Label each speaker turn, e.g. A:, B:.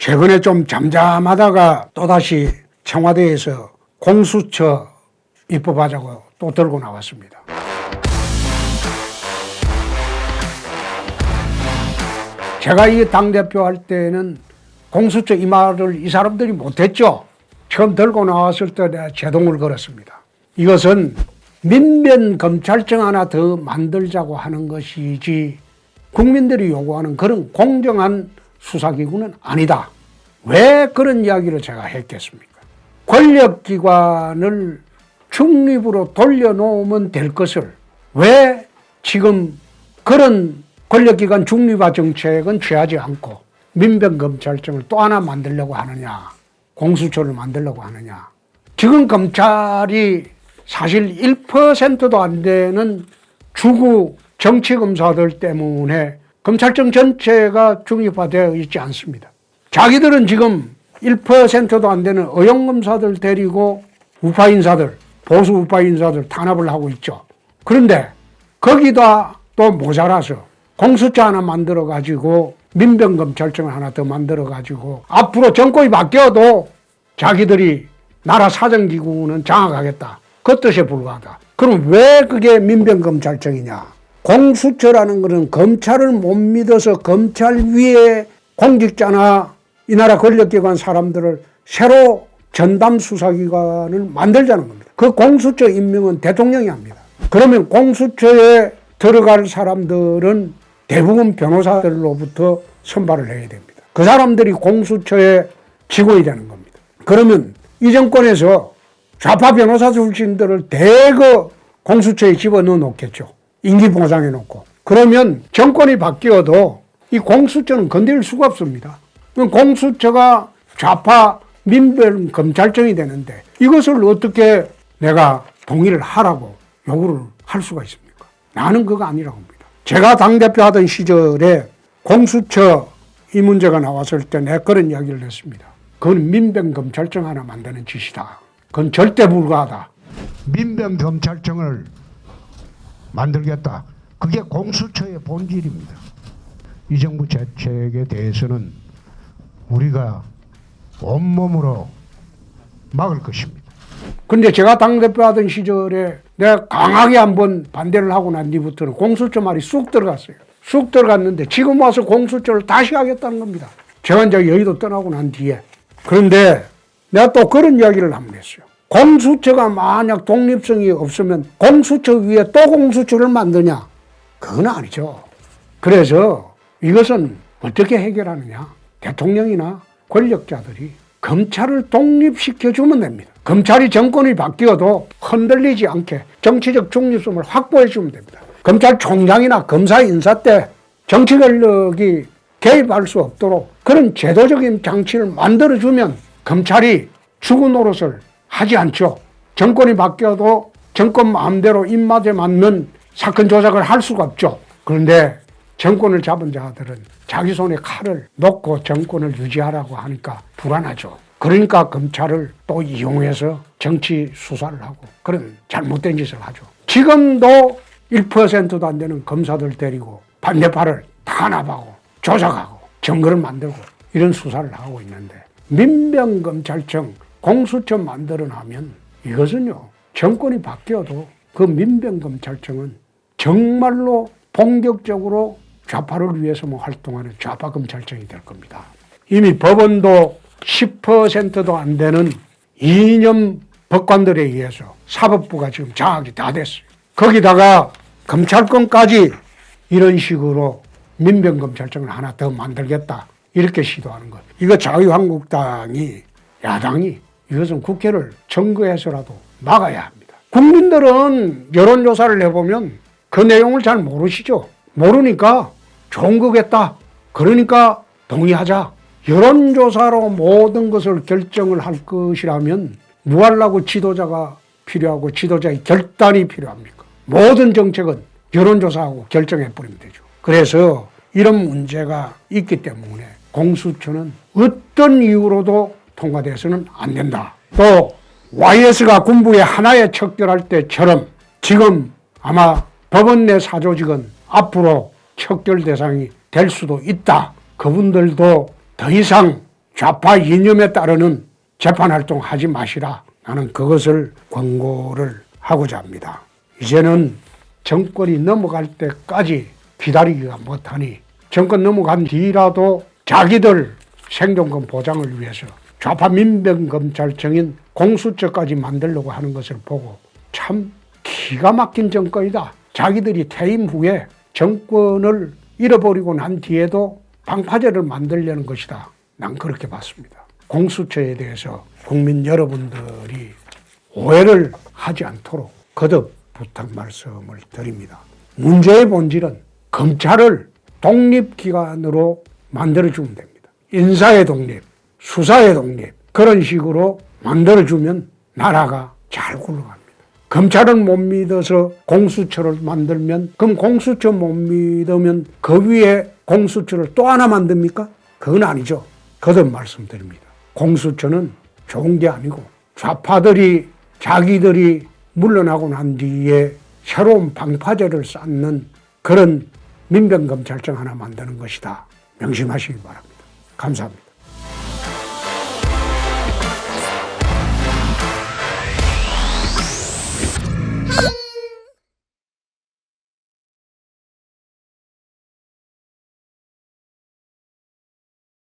A: 최근에 좀 잠잠하다가 또다시 청와대에서 공수처 입법하자고 또 들고 나왔습니다. 제가 이 당대표 할 때는 공수처 이 말을 이 사람들이 못했죠. 처음 들고 나왔을 때 내가 제동을 걸었습니다. 이것은 민변검찰청 하나 더 만들자고 하는 것이지 국민들이 요구하는 그런 공정한 수사기구는 아니다. 왜 그런 이야기를 제가 했겠습니까? 권력기관을 중립으로 돌려놓으면 될 것을 왜 지금 그런 권력기관 중립화 정책은 취하지 않고 민변검찰청을 또 하나 만들려고 하느냐, 공수처를 만들려고 하느냐. 지금 검찰이 사실 1%도 안 되는 주구 정치검사들 때문에 검찰청 전체가 중립화되어 있지 않습니다. 자기들은 지금 1%도 안 되는 어용검사들 데리고 우파 인사들, 보수 우파 인사들 탄압을 하고 있죠. 그런데 거기다 또 모자라서 공수처 하나 만들어가지고 민변검찰청을 하나 더 만들어가지고 앞으로 정권이 바뀌어도 자기들이 나라 사정기구는 장악하겠다. 그 뜻에 불과하다. 그럼 왜 그게 민변검찰청이냐? 공수처라는 것은 검찰을 못 믿어서 검찰 위에 공직자나 이 나라 권력기관 사람들을 새로 전담 수사기관을 만들자는 겁니다. 그 공수처 임명은 대통령이 합니다. 그러면 공수처에 들어갈 사람들은 대부분 변호사들로부터 선발을 해야 됩니다. 그 사람들이 공수처의 직원이 되는 겁니다. 그러면 이 정권에서 좌파 변호사 출신들을 대거 공수처에 집어넣어 놓겠죠. 임기 보장해 놓고. 그러면 정권이 바뀌어도 이 공수처는 건드릴 수가 없습니다. 공수처가 좌파 민변 검찰청이 되는데 이것을 어떻게 내가 동의를 하라고 요구를 할 수가 있습니까? 나는 그거 아니라고 봅니다. 제가 당대표 하던 시절에 공수처 이 문제가 나왔을 때 내가 그런 이야기를 했습니다. 그건 민변검찰청 하나 만드는 짓이다. 그건 절대 불가하다. 민변검찰청을 만들겠다. 그게 공수처의 본질입니다. 이 정부 정책에 대해서는 우리가 온몸으로 막을 것입니다. 근데 제가 당대표 하던 시절에 내가 강하게 한번 반대를 하고 난 뒤부터는 공수처 말이 쑥 들어갔어요. 쑥 들어갔는데 지금 와서 공수처를 다시 하겠다는 겁니다. 제가 이제 여의도 떠나고 난 뒤에. 그런데 내가 또 그런 이야기를 한번 했어요. 공수처가 만약 독립성이 없으면 공수처 위에 또 공수처를 만드냐? 그건 아니죠. 그래서 이것은 어떻게 해결하느냐? 대통령이나 권력자들이 검찰을 독립시켜주면 됩니다. 검찰이 정권이 바뀌어도 흔들리지 않게 정치적 중립성을 확보해주면 됩니다. 검찰총장이나 검사 인사 때 정치 권력이 개입할 수 없도록 그런 제도적인 장치를 만들어주면 검찰이 죽은 노릇을 하지 않죠. 정권이 바뀌어도 정권 마음대로 입맛에 맞는 사건 조작을 할 수가 없죠. 그런데 정권을 잡은 자들은 자기 손에 칼을 놓고 정권을 유지하라고 하니까 불안하죠. 그러니까 검찰을 또 이용해서 정치 수사를 하고 그런 잘못된 짓을 하죠. 지금도 1%도 안 되는 검사들 데리고 반대파를 탄압하고 조작하고 증거를 만들고 이런 수사를 하고 있는데 민변검찰청 공수처 만들어나면 이것은요 정권이 바뀌어도 그 민변검찰청은 정말로 본격적으로 좌파를 위해서만 활동하는 좌파 검찰청이 될 겁니다. 이미 법원도 10%도 안 되는 이념 법관들에 의해서 사법부가 지금 장악이 다 됐어요. 거기다가 검찰권까지 이런 식으로 민변검찰청을 하나 더 만들겠다 이렇게 시도하는 것. 이거 자유한국당이 야당이 이것은 국회를 청구해서라도 막아야 합니다. 국민들은 여론조사를 해보면 그 내용을 잘 모르시죠. 모르니까 좋은 거겠다. 그러니까 동의하자. 여론조사로 모든 것을 결정을 할 것이라면 뭐 하려고 지도자가 필요하고 지도자의 결단이 필요합니까? 모든 정책은 여론조사하고 결정해버리면 되죠. 그래서 이런 문제가 있기 때문에 공수처는 어떤 이유로도 통과돼서는 안 된다. 또 YS가 군부의 하나에 척결할 때처럼 지금 아마 법원 내 사조직은 앞으로 척결 대상이 될 수도 있다. 그분들도 더 이상 좌파 이념에 따르는 재판활동 하지 마시라. 나는 그것을 권고를 하고자 합니다. 이제는 정권이 넘어갈 때까지 기다리기가 못하니 정권 넘어간 뒤라도 자기들 생존권 보장을 위해서 좌파 민병검찰청인 공수처까지 만들려고 하는 것을 보고 참 기가 막힌 정권이다. 자기들이 퇴임 후에 정권을 잃어버리고 난 뒤에도 방파제를 만들려는 것이다. 난 그렇게 봤습니다. 공수처에 대해서 국민 여러분들이 오해를 하지 않도록 거듭 부탁 말씀을 드립니다. 문제의 본질은 검찰을 독립기관으로 만들어주면 됩니다. 인사의 독립, 수사의 독립 그런 식으로 만들어주면 나라가 잘 굴러갑니다. 검찰은 못 믿어서 공수처를 만들면 그럼 공수처 못 믿으면 그 위에 공수처를 또 하나 만듭니까? 그건 아니죠. 거듭 말씀드립니다. 공수처는 좋은 게 아니고 좌파들이 자기들이 물러나고 난 뒤에 새로운 방파제를 쌓는 그런 민병검찰청 하나 만드는 것이다. 명심하시기 바랍니다. 감사합니다.